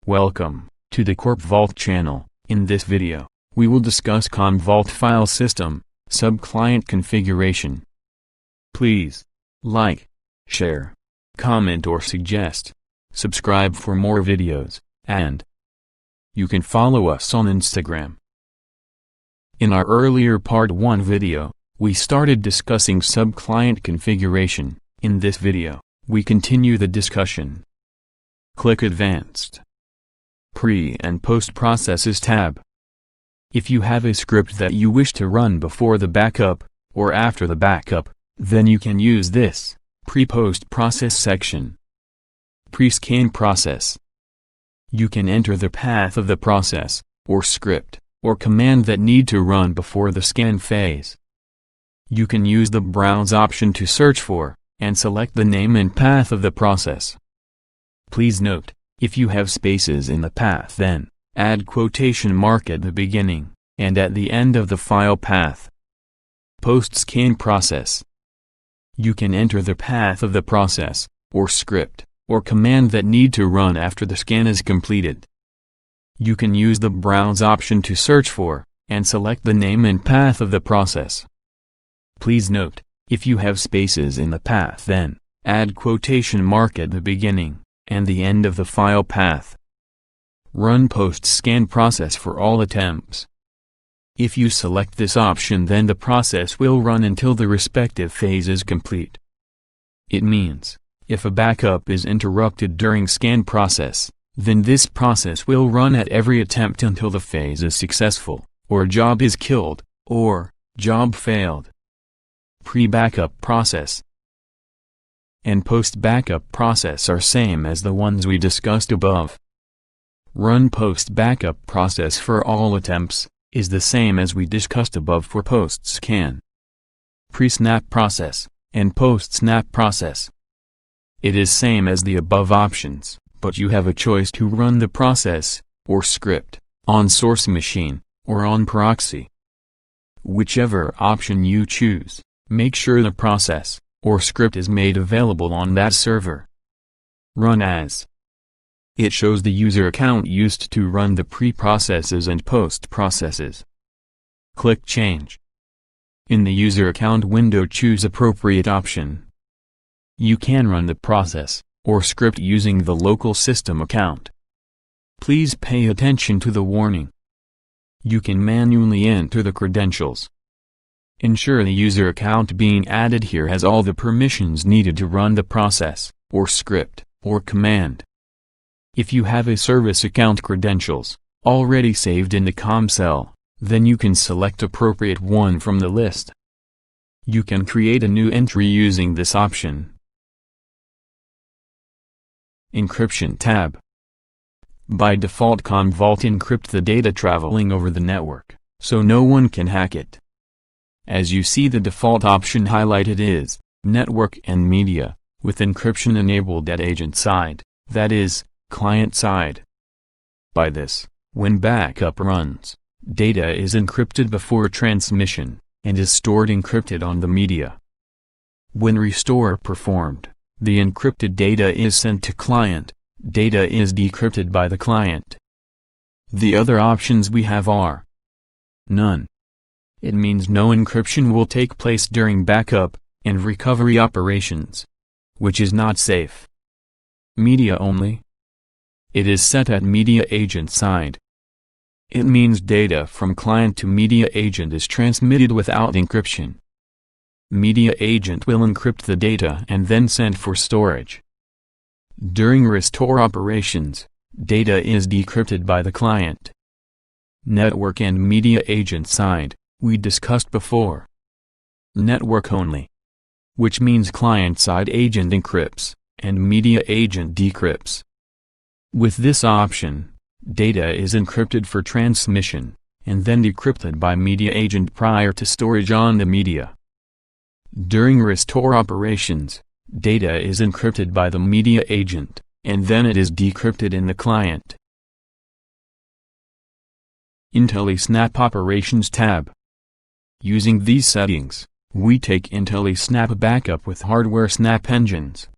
Welcome to the CorpVault channel. In this video, we will discuss CommVault file system, SubClient configuration. Please like, share, comment or suggest. Subscribe for more videos, and you can follow us on Instagram. In our earlier Part 1 video, we started discussing SubClient configuration. In this video, we continue the discussion. Click Advanced. Pre- and Post-Processes tab. If you have a script that you wish to run before the backup, or after the backup, then you can use this PrePost process section. Pre-scan process. You can enter the path of the process, or script, or command that need to run before the scan phase. You can use the Browse option to search for, and select the name and path of the process. Please note, if you have spaces in the path, then add quotation mark at the beginning and at the end of the file path. Post-scan process. You can enter the path of the process, or script, or command that need to run after the scan is completed. You can use the Browse option to search for, and select the name and path of the process. Please note, if you have spaces in the path, then add quotation mark at the beginning and the end of the file path. Run post-scan process for all attempts. If you select this option, then the process will run until the respective phase is complete. It means, if a backup is interrupted during scan process, then this process will run at every attempt until the phase is successful, or job is killed, or job failed. Pre-backup process and post-backup process are same as the ones we discussed above. Run post-backup process for all attempts is the same as we discussed above for post-scan. Pre-snap process and post-snap process. It is same as the above options, but you have a choice to run the process, or script, on source machine, or on proxy. Whichever option you choose, make sure the process, or script is made available on that server. Run as. It shows the user account used to run the pre-processes and post-processes. Click Change. In the user account window, choose appropriate option. You can run the process, or script using the local system account. Please pay attention to the warning. You can manually enter the credentials. Ensure the user account being added here has all the permissions needed to run the process, or script, or command. If you have a service account credentials already saved in the COM cell, then you can select appropriate one from the list. You can create a new entry using this option. Encryption tab. By default, CommVault encrypt the data traveling over the network, so no one can hack it. As you see, the default option highlighted is Network and Media, with encryption enabled at agent side, that is, client side. By this, when backup runs, data is encrypted before transmission, and is stored encrypted on the media. When restore performed, the encrypted data is sent to client, data is decrypted by the client. The other options we have are none. It means no encryption will take place during backup and recovery operations, which is not safe. Media only. It is set at media agent side. It means data from client to media agent is transmitted without encryption. Media agent will encrypt the data and then send for storage. During restore operations, data is decrypted by the client. Network and media agent side, we discussed before. Network only, which means client-side agent encrypts, and media agent decrypts. With this option, data is encrypted for transmission, and then decrypted by media agent prior to storage on the media. During restore operations, data is encrypted by the media agent, and then it is decrypted in the client. IntelliSnap Operations tab. Using these settings, we take IntelliSnap backup with hardware snap engines.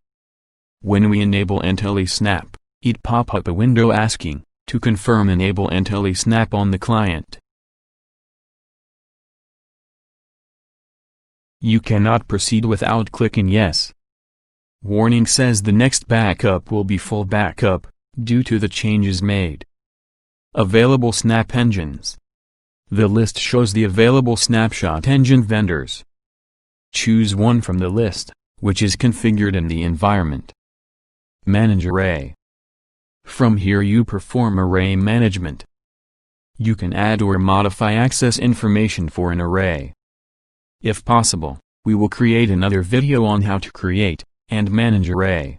When we enable IntelliSnap, it pop up a window asking, to confirm enable IntelliSnap on the client. You cannot proceed without clicking yes. Warning says the next backup will be full backup, due to the changes made. Available snap engines. The list shows the available snapshot engine vendors. Choose one from the list, which is configured in the environment. Manage array. From here you perform array management. You can add or modify access information for an array. If possible, we will create another video on how to create and manage array.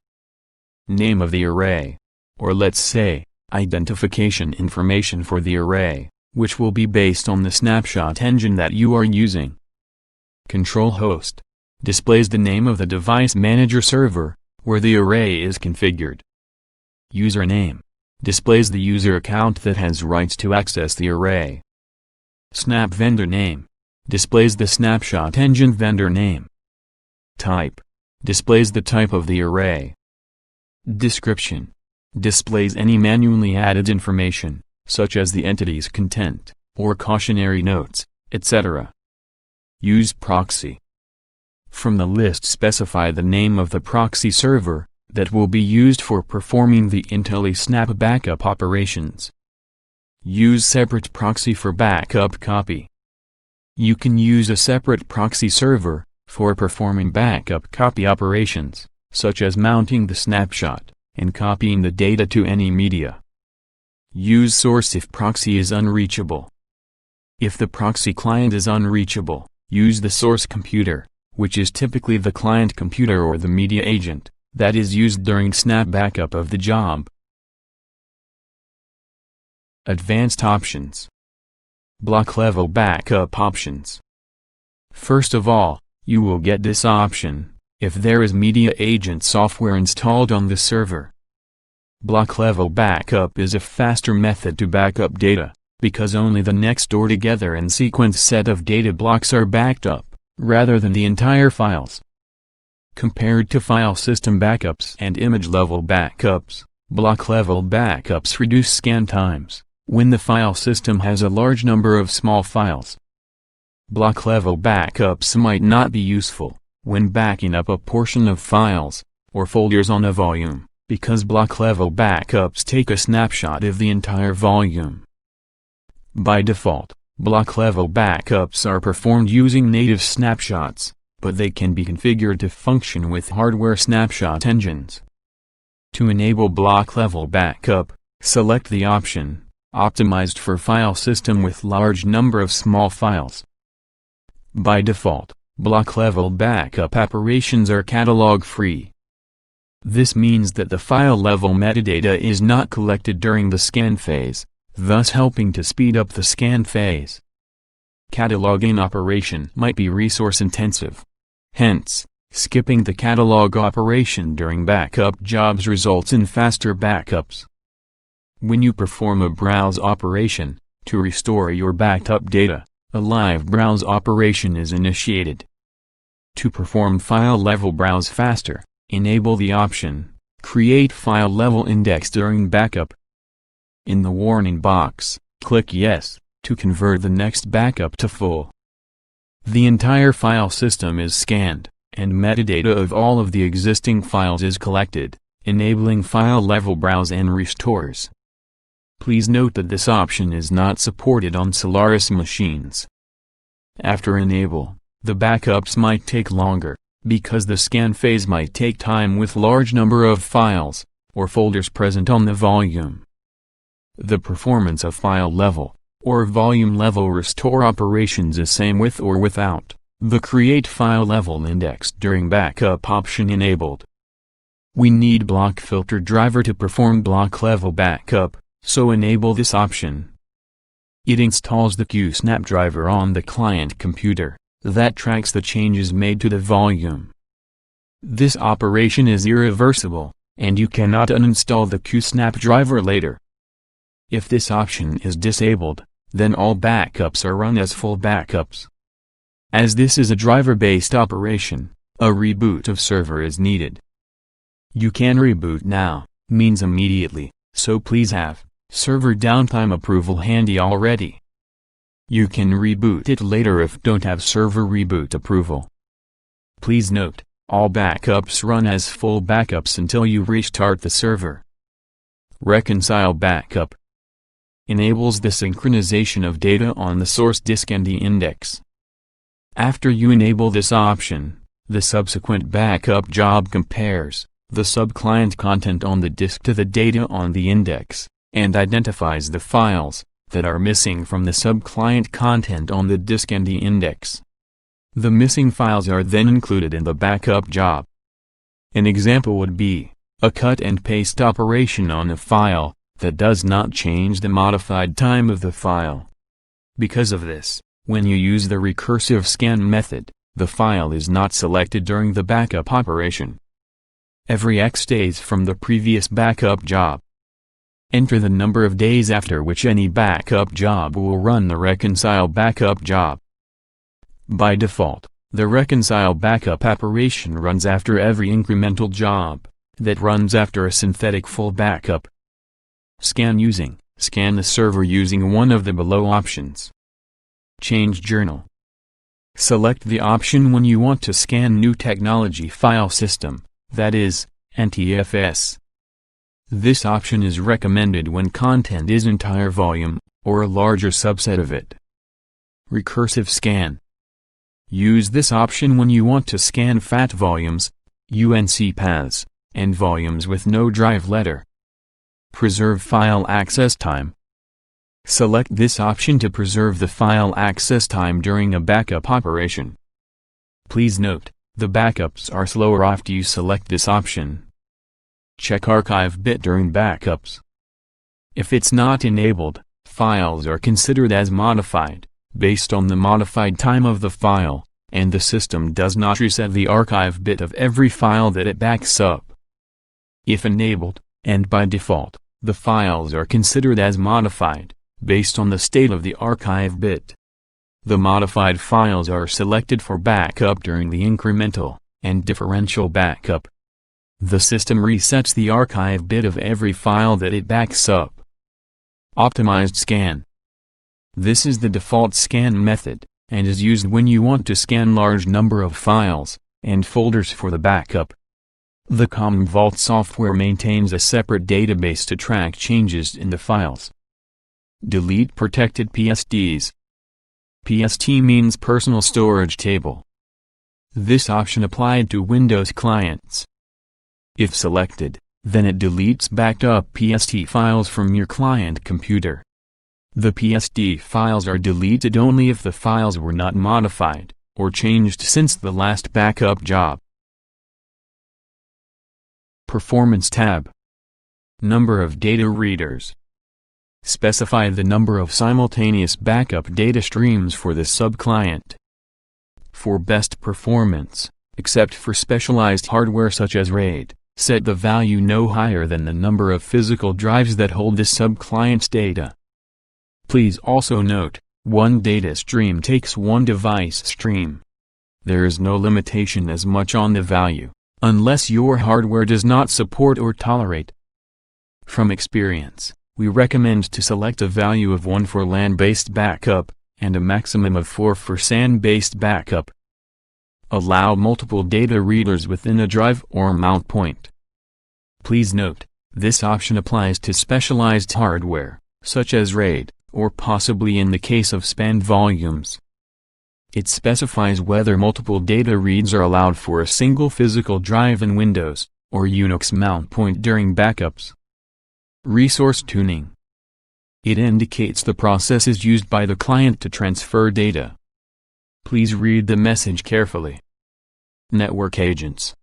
Name of the array, or let's say, identification information for the array, which will be based on the snapshot engine that you are using. Control host displays the name of the device manager server, where the array is configured. Username displays the user account that has rights to access the array. Snap vendor name displays the snapshot engine vendor name. Type displays the type of the array. Description displays any manually added information, such as the entity's content, or cautionary notes, etc. Use proxy. From the list specify the name of the proxy server that will be used for performing the IntelliSnap backup operations. Use separate proxy for backup copy. You can use a separate proxy server for performing backup copy operations, such as mounting the snapshot and copying the data to any media. Use source if proxy is unreachable. If the proxy client is unreachable, use the source computer, which is typically the client computer or the media agent that is used during snap backup of the job. Advanced options. Block level backup options. First of all, you will get this option if there is media agent software installed on the server. Block level backup is a faster method to backup data, because only the next door together and sequence set of data blocks are backed up, rather than the entire files. Compared to file system backups and image level backups, block level backups reduce scan times when the file system has a large number of small files. Block level backups might not be useful when backing up a portion of files or folders on a volume, because block level backups take a snapshot of the entire volume. By default, block level backups are performed using native snapshots, but they can be configured to function with hardware snapshot engines. To enable block level backup, select the option optimized for file system with large number of small files. By default, block level backup operations are catalog free. This means that the file level metadata is not collected during the scan phase, thus helping to speed up the scan phase. Cataloging operation might be resource intensive. Hence, skipping the catalog operation during backup jobs results in faster backups. When you perform a browse operation, to restore your backed up data, a live browse operation is initiated. To perform file level browse faster, enable the option, create file level index during backup. In the warning box, click yes, to convert the next backup to full. The entire file system is scanned, and metadata of all of the existing files is collected, enabling file level browse and restores. Please note that this option is not supported on Solaris machines. After enable, the backups might take longer, because the scan phase might take time with large number of files, or folders present on the volume. The performance of file level, or volume level restore operations is same with or without the create file level index during backup option enabled. We need block filter driver to perform block level backup, so enable this option. It installs the QSnap driver on the client computer that tracks the changes made to the volume. This operation is irreversible, and you cannot uninstall the QSnap driver later. If this option is disabled, then all backups are run as full backups. As this is a driver-based operation, a reboot of server is needed. You can reboot now, means immediately, so please have server downtime approval handy already. You can reboot it later if don't have server reboot approval. Please note, all backups run as full backups until you restart the server. Reconcile backup enables the synchronization of data on the source disk and the index. After you enable this option, the subsequent backup job compares the subclient content on the disk to the data on the index, and identifies the files that are missing from the subclient content on the disk and the index. The missing files are then included in the backup job. An example would be a cut and paste operation on a file that does not change the modified time of the file. Because of this, when you use the recursive scan method, the file is not selected during the backup operation. Every X days from the previous backup job. Enter the number of days after which any backup job will run the reconcile backup job. By default, the reconcile backup operation runs after every incremental job that runs after a synthetic full backup. Scan the server using one of the below options. Change journal. Select the option when you want to scan new technology file system, that is, NTFS. This option is recommended when content is entire volume, or a larger subset of it. Recursive scan. Use this option when you want to scan FAT volumes, UNC paths, and volumes with no drive letter. Preserve file access time. Select this option to preserve the file access time during a backup operation. Please note, the backups are slower after you select this option. Check archive bit during backups. If it's not enabled, files are considered as modified, based on the modified time of the file, and the system does not reset the archive bit of every file that it backs up. If enabled, and by default, the files are considered as modified, based on the state of the archive bit. The modified files are selected for backup during the incremental and differential backup. The system resets the archive bit of every file that it backs up. Optimized scan. This is the default scan method, and is used when you want to scan large number of files and folders for the backup. The CommVault software maintains a separate database to track changes in the files. Delete protected PSTs. PST means personal storage table. This option applied to Windows clients. If selected, then it deletes backed up PST files from your client computer. The PST files are deleted only if the files were not modified or changed since the last backup job. Performance tab. Number of data readers. Specify the number of simultaneous backup data streams for the subclient. For best performance, except for specialized hardware such as RAID, set the value no higher than the number of physical drives that hold the subclient's data. Please also note, one data stream takes one device stream. There is no limitation as much on the value, unless your hardware does not support or tolerate. From experience, we recommend to select a value of 1 for LAN-based backup, and a maximum of 4 for SAN-based backup. Allow multiple data readers within a drive or mount point. Please note, this option applies to specialized hardware, such as RAID, or possibly in the case of spanned volumes. It specifies whether multiple data reads are allowed for a single physical drive in Windows, or Unix mount point during backups. Resource tuning. It indicates the processes used by the client to transfer data. Please read the message carefully. Network agents.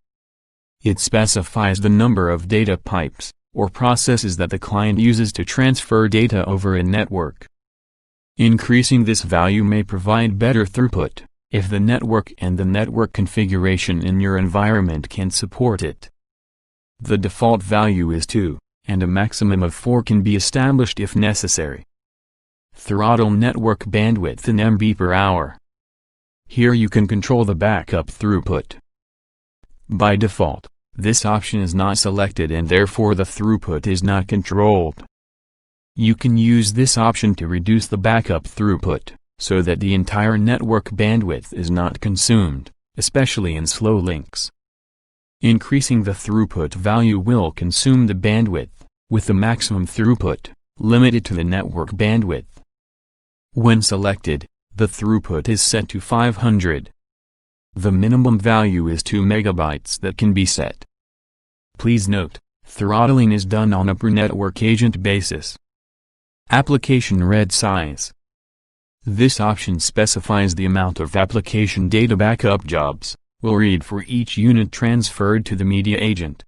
It specifies the number of data pipes, or processes that the client uses to transfer data over a network. Increasing this value may provide better throughput, if the network and the network configuration in your environment can support it. The default value is 2. And a maximum of 4 can be established if necessary. Throttle network bandwidth in MB per hour. Here you can control the backup throughput. By default, This option is not selected and therefore the throughput is not controlled. You can use this option to reduce the backup throughput, so that the entire network bandwidth is not consumed, especially in slow links. Increasing the throughput value will consume the bandwidth, with the maximum throughput limited to the network bandwidth. When selected, the throughput is set to 500. The minimum value is 2 megabytes that can be set. Please note, throttling is done on a per network agent basis. Application read size. This option specifies the amount of application data backup jobs will read for each unit transferred to the media agent.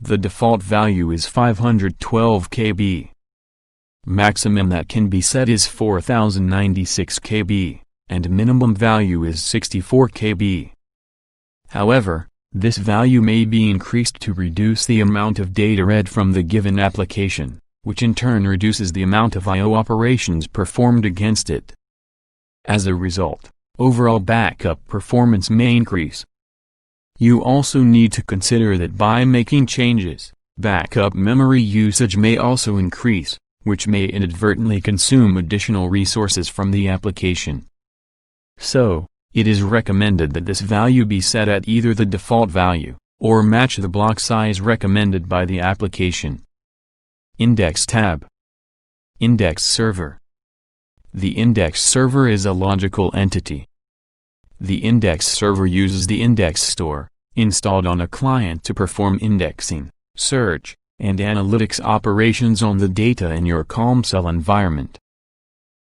The default value is 512 KB. Maximum that can be set is 4096 KB, and minimum value is 64 KB. However, this value may be increased to reduce the amount of data read from the given application, which in turn reduces the amount of I/O operations performed against it. As a result, overall backup performance may increase. You also need to consider that by making changes, backup memory usage may also increase, which may inadvertently consume additional resources from the application. So, it is recommended that this value be set at either the default value, or match the block size recommended by the application. Index tab. Index server. The index server is a logical entity. The index server uses the index store, installed on a client to perform indexing, search, and analytics operations on the data in your CommVault environment.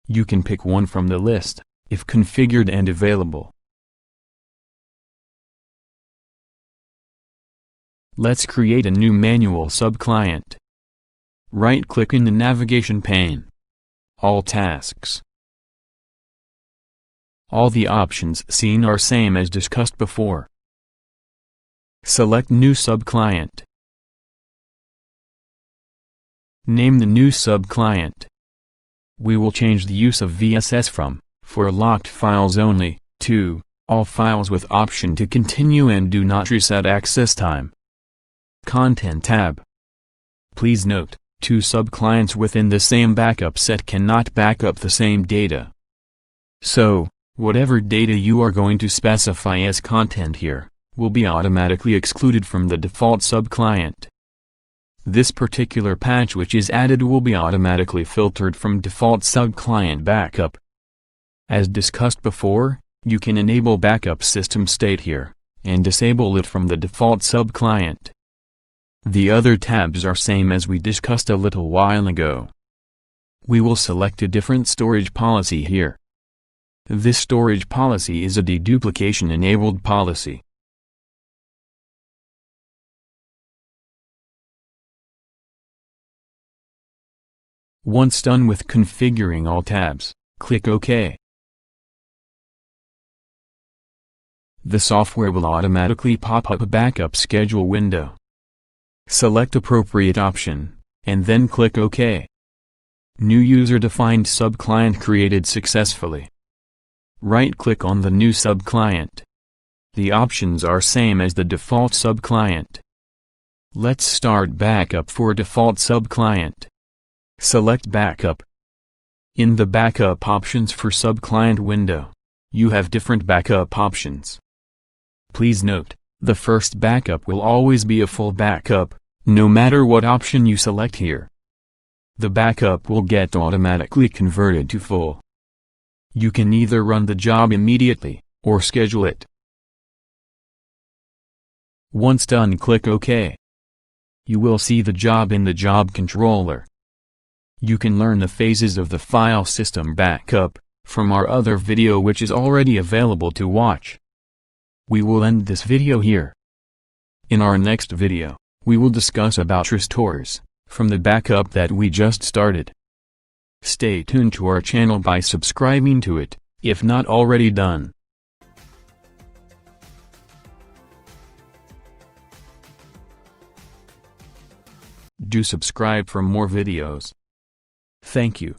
You can pick one from the list, if configured and available. Let's create a new manual subclient. Right-click in the navigation pane. All tasks. All the options seen are same as discussed before. Select New Subclient. Name the new subclient. We will change the use of VSS from, for locked files only, to, all files with option to continue and do not reset access time. Content tab. Please note, two subclients within the same backup set cannot back up the same data. So, whatever data you are going to specify as content here, will be automatically excluded from the default subclient. This particular patch which is added will be automatically filtered from default subclient backup. As discussed before, you can enable backup system state here, and disable it from the default subclient. The other tabs are same as we discussed a little while ago. We will select a different storage policy here. This storage policy is a deduplication enabled policy. Once done with configuring all tabs, click OK. The software will automatically pop up a backup schedule window. Select appropriate option, and then click OK. New user-defined subclient created successfully. Right-click on the new subclient. The options are same as the default subclient. Let's start backup for default subclient. Select Backup. In the Backup Options for Subclient window, you have different backup options. Please note, the first backup will always be a full backup, no matter what option you select here. The backup will get automatically converted to full. You can either run the job immediately, or schedule it. Once done, click OK. You will see the job in the job controller. You can learn the phases of the file system backup from our other video which is already available to watch. We will end this video here. In our next video, we will discuss about restores from the backup that we just started. Stay tuned to our channel by subscribing to it, if not already done. Do subscribe for more videos. Thank you.